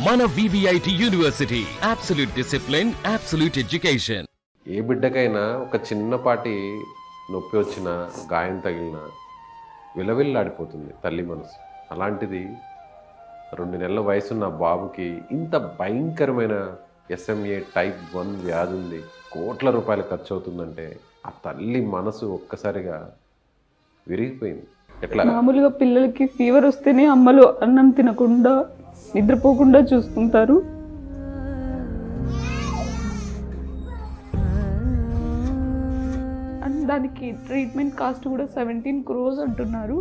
మన VVIT university absolute discipline, absolute education. ఏ బిడ్డకైనా ఒక చిన్నపాటి నొప్పి వచ్చినా, గాయం తగిలినా విలవిల్లాడిపోతుంది తల్లి మనసు. అలాంటిది 2 నెలల వయసున్న బాబుకి ఇంత భయంకరమైన SMA టైప్ 1 వ్యాధి ఉంది, కోట్ల రూపాయలు ఖర్చు అవుతుందంటే ఆ తల్లి మనసు ఒక్కసారిగా విరిగిపోయింది. ఎట్లా? మామూలుగా పిల్లలకి ఫీవర్ వస్తేనే అమ్మలు అన్నం తినకుండా నిద్రపోకుండా చూసుకుంటారు. అండ్ దానికి ట్రీట్మెంట్ కాస్ట్ కూడా 17 crores అంటున్నారు.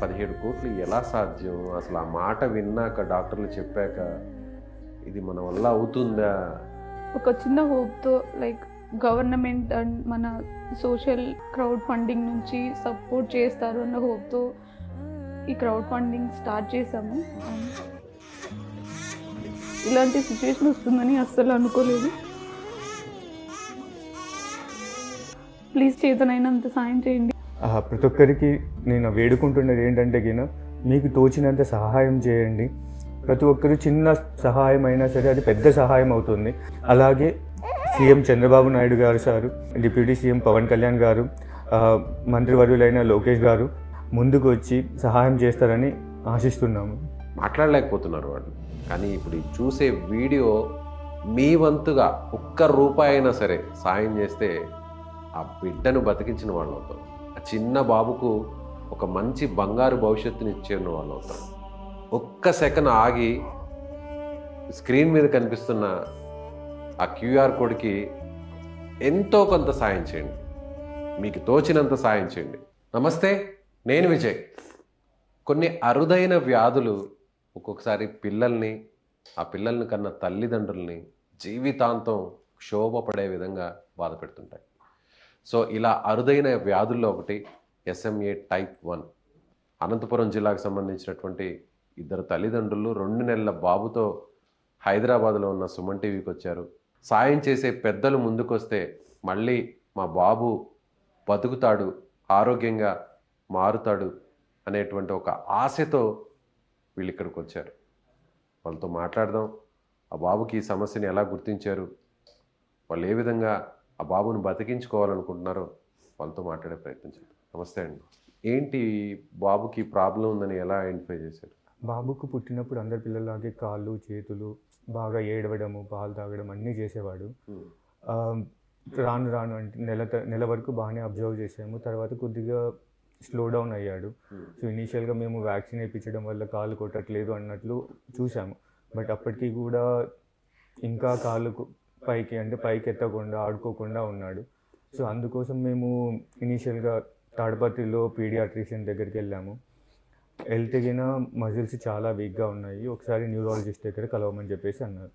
17 కోట్లు ఎలా సాధ్యం? అసలు ఆ మాట విన్నాక, డాక్టర్లు చెప్పాక ఇది మన వల్ల అవుతుందా? ఒక చిన్న హోప్తో లైక్ గవర్నమెంట్ అండ్ మన సోషల్ క్రౌడ్ ఫండింగ్ నుంచి సపోర్ట్ చేస్తారు అన్న హోప్తో ఈ క్రౌడ్ ఫండింగ్ స్టార్ట్ చేశాము. ఇలాంటి సిచ్యువేషన్ వస్తుందని అస్సలు అనుకోలేదు. ప్లీజ్ చేతనైనంత సాయం చేయండి. ప్రతి ఒక్కరికి నేను వేడుకుంటున్నది ఏంటంటే మీకు తోచినంత సహాయం చేయండి. ప్రతి ఒక్కరు చిన్న సహాయం అయినా సరే అది పెద్ద సహాయం అవుతుంది. అలాగే సీఎం చంద్రబాబు నాయుడు గారు sir, deputy CM Pawan Kalyan గారు, మంత్రివర్యులైన లోకేష్ గారు ముందుకు వచ్చి సహాయం చేస్తారని ఆశిస్తున్నాము. మాట్లాడలేకపోతున్నారు వాళ్ళు, కానీ ఇప్పుడు చూసే వీడియో మీ వంతుగా ₹1 అయినా సరే సాయం చేస్తే ఆ బిడ్డను బతికించిన వాళ్ళు అవుతారు. ఆ చిన్న బాబుకు ఒక మంచి బంగారు భవిష్యత్తుని ఇచ్చిన వాళ్ళు అవుతారు. ఒక్క సెకండ్ ఆగి స్క్రీన్ మీద కనిపిస్తున్న ఆ QR కోడ్కి ఎంతో కొంత సాయం చేయండి, మీకు తోచినంత సాయం చేయండి. నమస్తే, నేను విజయ్. కొన్ని అరుదైన వ్యాధులు ఒక్కొక్కసారి ఆ పిల్లల్ని కన్నా తల్లిదండ్రుల్ని జీవితాంతం క్షోభపడే విధంగా బాధ పెడుతుంటాయి. సో ఇలా అరుదైన వ్యాధుల్లో ఒకటి SMA టైప్ 1. అనంతపురం జిల్లాకు సంబంధించినటువంటి 2 తల్లిదండ్రులు 2 నెలల బాబుతో హైదరాబాద్లో ఉన్న సుమన్ టీవీకి వచ్చారు. సాయం చేసే పెద్దలు ముందుకొస్తే మళ్ళీ మా బాబు బతుకుతాడు, ఆరోగ్యంగా మారుతాడు అనేటువంటి ఒక ఆశతో వీళ్ళు ఇక్కడికి వచ్చారు. వాళ్ళతో మాట్లాడదాం. ఆ బాబుకి ఈ సమస్యని ఎలా గుర్తించారు, వాళ్ళు ఏ విధంగా ఆ బాబుని బతికించుకోవాలనుకుంటున్నారో వాళ్ళతో మాట్లాడే ప్రయత్నం చేద్దాం. నమస్తే అండి. ఏంటి బాబుకి ప్రాబ్లం ఉందని ఎలా ఐడెంటిఫై చేశారు? బాబుకు పుట్టినప్పుడు అందరి పిల్లలాగే కాళ్ళు చేతులు బాగా ఏడవడము, పాలు తాగడం అన్నీ చేసేవాడు. రాను రాను అంటే నెల వరకు బాగానే అబ్జర్వ్ చేసాము. తర్వాత కొద్దిగా స్లో డౌన్ అయ్యాడు. సో ఇనీషియల్గా మేము వ్యాక్సిన్ వేయించడం వల్ల కాళ్ళు కొట్టట్లేదు అన్నట్లు చూసాము. బట్ అప్పటికి కూడా ఇంకా కాళ్ళు పైకి ఎత్తకుండా ఆడుకోకుండా ఉన్నాడు. సో అందుకోసం మేము ఇనీషియల్గా తాడపత్రిలో పీడియాట్రిషియన్ దగ్గరికి వెళ్ళాము. వెళ్తే మజిల్స్ చాలా వీక్గా ఉన్నాయి, ఒకసారి న్యూరాలజిస్ట్ దగ్గర కలవమని చెప్పేసి అన్నారు.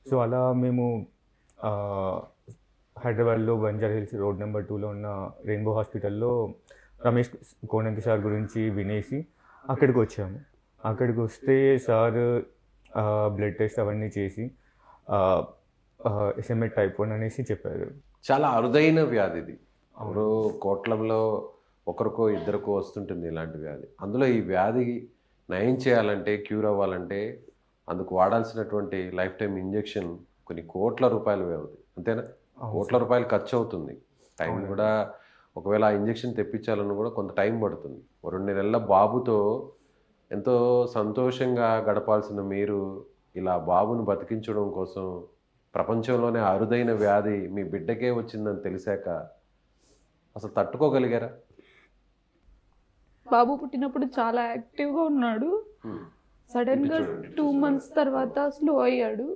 సో అలా మేము హైదరాబాద్లో బంజారా హిల్స్ రోడ్ నెంబర్ 2లో ఉన్న రెయిన్బో హాస్పిటల్లో రమేష్ కోనంకి సార్ గురించి వినేసి అక్కడికి వచ్చాము. అక్కడికి వస్తే సార్ బ్లడ్ టెస్ట్ అవన్నీ చేసి SMA టైప్ 1 అనేసి చెప్పారు. చాలా అరుదైన వ్యాధి ఇది. ఎవరో కోట్లలో ఒకరికో ఇద్దరికో వస్తుంటుంది ఇలాంటి వ్యాధి. అందులో ఈ వ్యాధి నయం చేయాలంటే, క్యూర్ అవ్వాలంటే అందుకు వాడాల్సినటువంటి లైఫ్ టైం ఇంజెక్షన్ కొన్ని కోట్ల రూపాయలు వ్యవధి, అంతేనా? కోట్ల రూపాయలు ఖర్చు అవుతుంది. టైం కూడా ఒకవేళ ఆ ఇంజెక్షన్ తెప్పించాలని కూడా కొంత టైం పడుతుంది. 2 నెలల బాబుతో ఎంతో సంతోషంగా గడపాల్సిన మీరు ఇలా బాబును బతికించడం కోసం ప్రపంచంలోనే అరుదైన వ్యాధి మీ బిడ్డకే వచ్చిందని తెలిసాక అసలు తట్టుకోగలిగారా? బాబు పుట్టినప్పుడు చాలా యాక్టివ్గా ఉన్నాడు. సడన్గా 2 months తర్వాత స్లో అయ్యాడు.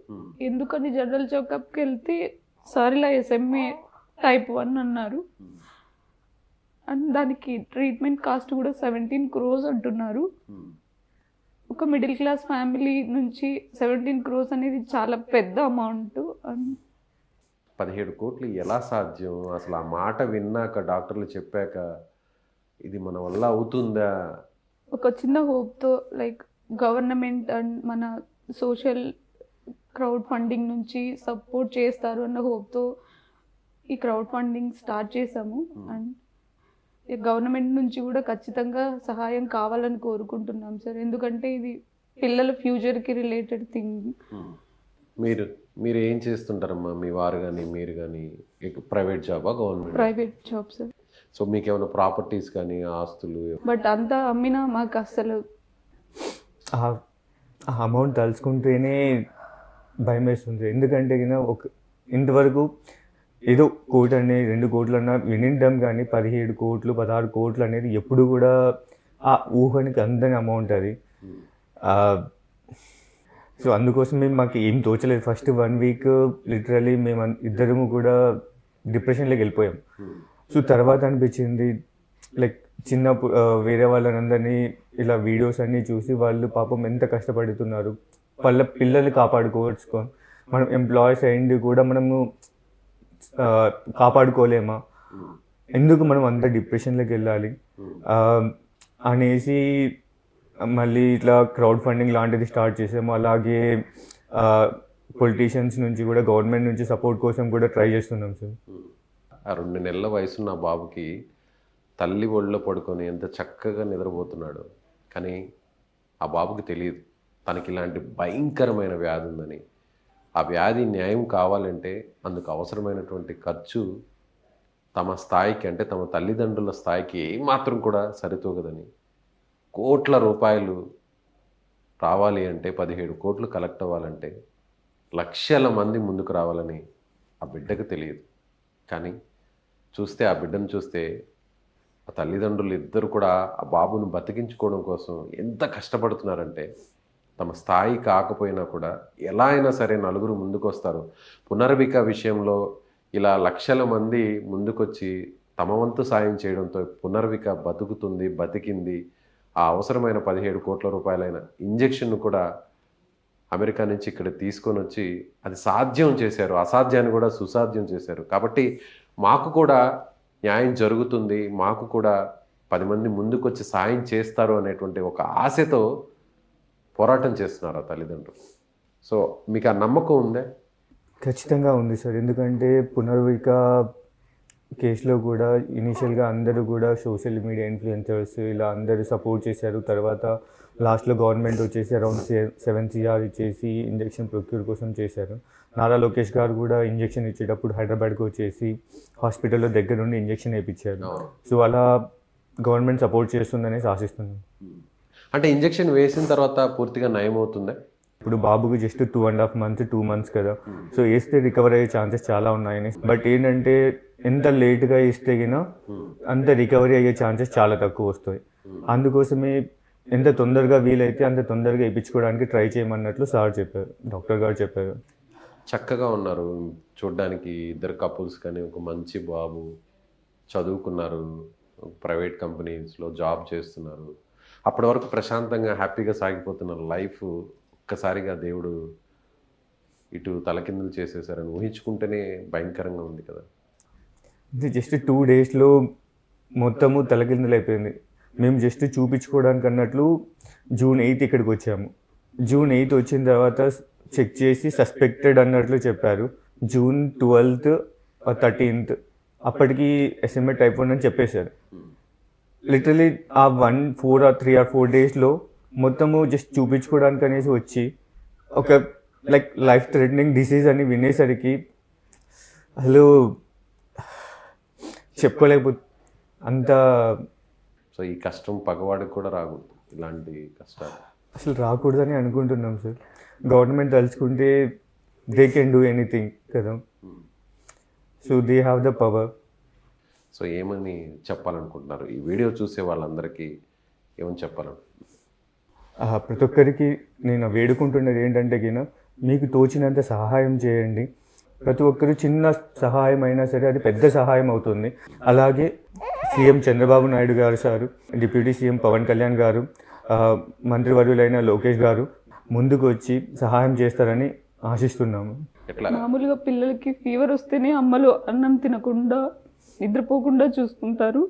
ఎందుకని జనరల్ చెకప్కి వెళ్తే సార్ ఇలా SMA టైప్ 1 అన్నారు. అండ్ దానికి ట్రీట్మెంట్ కాస్ట్ కూడా 17 crores అంటున్నారు. ఒక మిడిల్ క్లాస్ ఫ్యామిలీ నుంచి 17 crores అనేది చాలా పెద్ద అమౌంట్. 17 కోట్లు ఎలా సాధ్యం? అసలు ఆ మాట విన్నాక, డాక్టర్లు చెప్పాక ఇది మన వల్ల అవుతుందా? ఒక చిన్న హోప్తో లైక్ గవర్నమెంట్ అండ్ మన సోషల్ క్రౌడ్ ఫండింగ్ నుంచి సపోర్ట్ చేస్తారు అన్న హోప్తో ఈ క్రౌడ్ ఫండింగ్ స్టార్ట్ చేశాము. అండ్ గవర్నమెంట్ నుంచి కూడా ఖచ్చితంగా సహాయం కావాలని కోరుకుంటున్నాం సార్. ఎందుకంటే ఇది పిల్లల ఫ్యూచర్కి రిలేటెడ్ థింగ్. మీరు మీరు ఏం చేస్తుంటారమ్మా? మీ వారు కానీ మీరు కానీ ప్రైవేట్ జాబా గవర్నమెంట్? Private jobs. సో మీకు ఏమైనా ప్రాపర్టీస్ కానీ ఆస్తులు? బట్ అంతా అమ్మినా మాకు అస్సలు ఆ అమౌంట్ తలుచుకుంటేనే భయం వేస్తుంది. ఎందుకంటే ఇంతవరకు ఏదో కోటి అనేది 2 కోట్లు అన్నా వినింటాం, కానీ 17 కోట్లు 16 కోట్లు అనేది ఎప్పుడు కూడా ఆ ఊహనికి అందని అమౌంట్ అది. సో అందుకోసం మాకు ఏం తోచలేదు. ఫస్ట్ 1 వీక్ లిటరలీ మేము ఇద్దరము కూడా డిప్రెషన్లోకి వెళ్ళిపోయాం. సో తర్వాత అనిపించింది లైక్ వేరే వాళ్ళందరినీ ఇలా వీడియోస్ అన్నీ చూసి వాళ్ళు పాపం ఎంత కష్టపడుతున్నారు, వాళ్ళ పిల్లల్ని కాపాడుకోవచ్చు, మనం ఎంప్లాయీస్ అయింది కూడా మనము కాపాడుకోలేమా, ఎందుకు మనం అంత డిప్రెషన్లోకి వెళ్ళాలి అనేసి మళ్ళీ ఇట్లా క్రౌడ్ ఫండింగ్ లాంటిది స్టార్ట్ చేసాము. అలాగే పొలిటీషియన్స్ నుంచి కూడా గవర్నమెంట్ నుంచి సపోర్ట్ కోసం కూడా ట్రై చేస్తున్నాం సార్. ఆ 2 నెలల వయసున్న బాబుకి తల్లి ఒళ్ళో పడుకొని ఎంత చక్కగా నిద్రపోతున్నాడు. కానీ ఆ బాబుకి తెలియదు తనకి ఇలాంటి భయంకరమైన వ్యాధి ఉందని. ఆ వ్యాధి న్యాయం కావాలంటే అందుకు అవసరమైనటువంటి ఖర్చు తమ స్థాయికి, అంటే తమ తల్లిదండ్రుల స్థాయికి ఏమాత్రం కూడా సరితూగదని, కోట్ల రూపాయలు రావాలి అంటే 17 కోట్లు కలెక్ట్ అవ్వాలంటే లక్షల మంది ముందుకు రావాలని ఆ బిడ్డకు తెలియదు. కానీ చూస్తే ఆ బిడ్డను చూస్తే ఆ తల్లిదండ్రులు ఇద్దరు కూడా ఆ బాబును బతికించుకోవడం కోసం ఎంత కష్టపడుతున్నారంటే, తమ స్థాయి కాకపోయినా కూడా ఎలా అయినా సరే నలుగురు ముందుకు వస్తారు. పునర్విక విషయంలో ఇలా లక్షల మంది ముందుకొచ్చి తమ వంతు సాయం చేయడంతో పునర్విక బతుకుతుంది, బతికింది. ఆ అవసరమైన 17 కోట్ల రూపాయలైన ఇంజెక్షన్ను కూడా అమెరికా నుంచి ఇక్కడ తీసుకొని వచ్చి అది సాధ్యం చేశారు. అసాధ్యాన్ని కూడా సుసాధ్యం చేశారు. కాబట్టి మాకు కూడా న్యాయం జరుగుతుంది, మాకు కూడా 10 మంది ముందుకొచ్చి సాయం చేస్తారు అనేటువంటి ఒక ఆశతో పోరాటం చేస్తున్నారు ఆ తల్లిదండ్రులు. సో మీకు ఆ నమ్మకం ఉందా? ఖచ్చితంగా ఉంది సార్. ఎందుకంటే పునర్విక కేసులో కూడా ఇనీషియల్గా అందరూ కూడా సోషల్ మీడియా ఇన్ఫ్లుయెన్సర్స్ ఇలా అందరూ సపోర్ట్ చేశారు. తర్వాత లాస్ట్లో గవర్నమెంట్ వచ్చేసి అరౌండ్ 7 CR ఇచ్చేసి ఇంజెక్షన్ ప్రొక్యూర్ కోసం చేశారు. నారా లోకేష్ గారు కూడా ఇంజెక్షన్ ఇచ్చేటప్పుడు హైదరాబాద్కి వచ్చేసి హాస్పిటల్లో దగ్గర నుండి ఇంజెక్షన్ వేయించారు. సో అలా గవర్నమెంట్ సపోర్ట్ చేస్తుందనేసి ఆశిస్తున్నాం. అంటే ఇంజెక్షన్ వేసిన తర్వాత పూర్తిగా నయం అవుతుందా? ఇప్పుడు బాబుకి జస్ట్ 2.5 months 2 months కదా, సో వేస్తే రికవర్ అయ్యే ఛాన్సెస్ చాలా ఉన్నాయని. బట్ ఏంటంటే ఎంత లేట్గా ఇస్తే గినా అంత రికవరీ అయ్యే ఛాన్సెస్ చాలా తక్కువ వస్తాయి. అందుకోసమే ఎంత తొందరగా వీలైతే అంత తొందరగా వేయించుకోవడానికి ట్రై చేయమన్నట్లు సార్ చెప్పారు, డాక్టర్ గారు చెప్పారు. చక్కగా ఉన్నారు చూడ్డానికి ఇద్దరు కపుల్స్, కానీ ఒక మంచి బాబు, చదువుకున్నారు, ప్రైవేట్ కంపెనీస్లో జాబ్ చేస్తున్నారు. అప్పటి వరకు ప్రశాంతంగా హ్యాపీగా సాగిపోతున్న లైఫ్ ఒక్కసారిగా దేవుడు ఇటు తలకిందులు చేసేసారని ఊహించుకుంటేనే భయంకరంగా ఉంది కదా. ఇది జస్ట్ 2 daysలో మొత్తము తలకిందులు అయిపోయింది. మేము జస్ట్ చూపించుకోవడానికి అన్నట్లు June 8 ఇక్కడికి వచ్చాము. June 8 వచ్చిన తర్వాత చెక్ చేసి సస్పెక్టెడ్ అన్నట్లు చెప్పారు. June 12th 13th అప్పటికి SMA type 1 అని చెప్పేశారు. లిటరలీ ఆ 3 or 4 daysలో మొత్తము జస్ట్ చూపించుకోవడానికి అనేసి వచ్చి ఒక లైఫ్ థ్రెటనింగ్ డిసీజ్ అని వినేసరికి అసలు చెప్పుకోలేకపోతే అంత. సో ఈ కష్టం పగవాడికి కూడా రాకూడదు, ఇలాంటి కష్టాలు అసలు రాకూడదని అనుకుంటున్నాం సార్. గవర్నమెంట్ తలుచుకుంటే దే కెన్ డూ ఎనీథింగ్ కదా, so they have the power. So ఏమని చెప్పాలనుకుంటున్నారు ఈ వీడియో చూసే వాళ్ళందరికీ? ఏమని చెప్పాలనుకుంటున్నారు? ప్రతి ఒక్కరికి నేను వేడుకుంటున్నది ఏంటంటే మీకు తోచినంత సహాయం చేయండి. ప్రతి ఒక్కరు చిన్న సహాయం అయినా సరే అది పెద్ద సహాయం అవుతుంది. అలాగే సీఎం చంద్రబాబు నాయుడు గారు sir, deputy CM Pawan Kalyan గారు, మంత్రివర్యులైన లోకేష్ గారు ముందుకు వచ్చి సహాయం చేస్తారని ఆశిస్తున్నాము. మామూలుగా పిల్లలకి ఫీవర్ వస్తేనే అమ్మలు అన్నం తినకుండా నిద్రపోకుండా చూసుకుంటారు.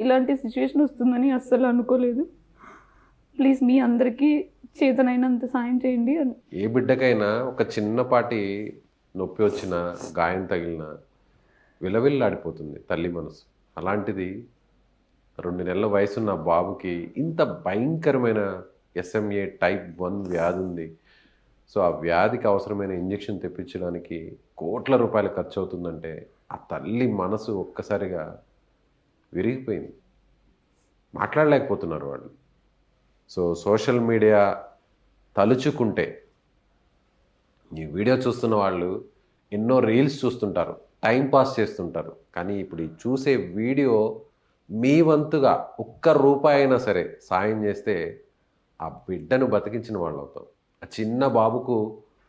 ఇలాంటి సిచ్యువేషన్ వస్తుందని అస్సలు అనుకోలేదు. ప్లీజ్ మీ అందరికీ చేతనైనంత సాయం చేయండి. ఏ బిడ్డకైనా ఒక చిన్నపాటి నొప్పి వచ్చినా, గాయం తగిలినా విలవిల్లాడిపోతుంది తల్లి మనసు. అలాంటిది 2 నెలల వయసున్న బాబుకి ఇంత భయంకరమైన SMA టైప్ 1 వ్యాధి ఉంది. సో ఆ వ్యాధికి అవసరమైన ఇంజెక్షన్ తెప్పించడానికి కోట్ల రూపాయలు ఖర్చు అవుతుందంటే ఆ తల్లి మనసు ఒక్కసారిగా విరిగిపోయింది. మాట్లాడలేకపోతున్నారు వాళ్ళు. సో సోషల్ మీడియా తలుచుకుంటే ఈ వీడియో చూస్తున్న వాళ్ళు ఎన్నో రీల్స్ చూస్తుంటారు, టైం పాస్ చేస్తుంటారు. కానీ ఇప్పుడు ఈ చూసే వీడియో మీ వంతుగా ఒక్క రూపాయి అయినా సరే సాయం చేస్తే ఆ బిడ్డను బతికించిన వాళ్ళు అవుతాం. ఆ చిన్న బాబుకు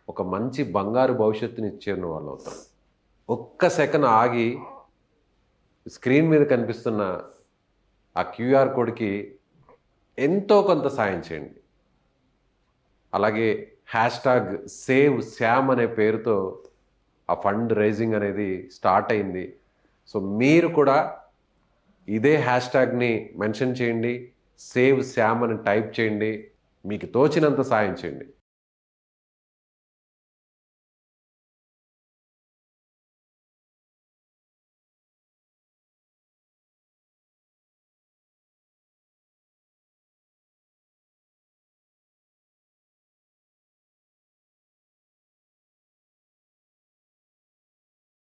ఒక మంచి బంగారు భవిష్యత్తుని ఇచ్చిన వాళ్ళు అవుతాం. ఒక్క సెకండ్ ఆగి స్క్రీన్ మీద కనిపిస్తున్న ఆ QR కోడ్కి ఎంతో కొంత సాయం చేయండి. అలాగే #సేవ్ శ్యామ్ అనే పేరుతో ఆ ఫండ్ రైజింగ్ అనేది స్టార్ట్ అయింది. సో మీరు కూడా ఇదే హ్యాష్ట్యాగ్ని మెన్షన్ చేయండి, సేవ్ శ్యామ్ అని టైప్ చేయండి, మీకు తోచినంత సాయం చేయండి.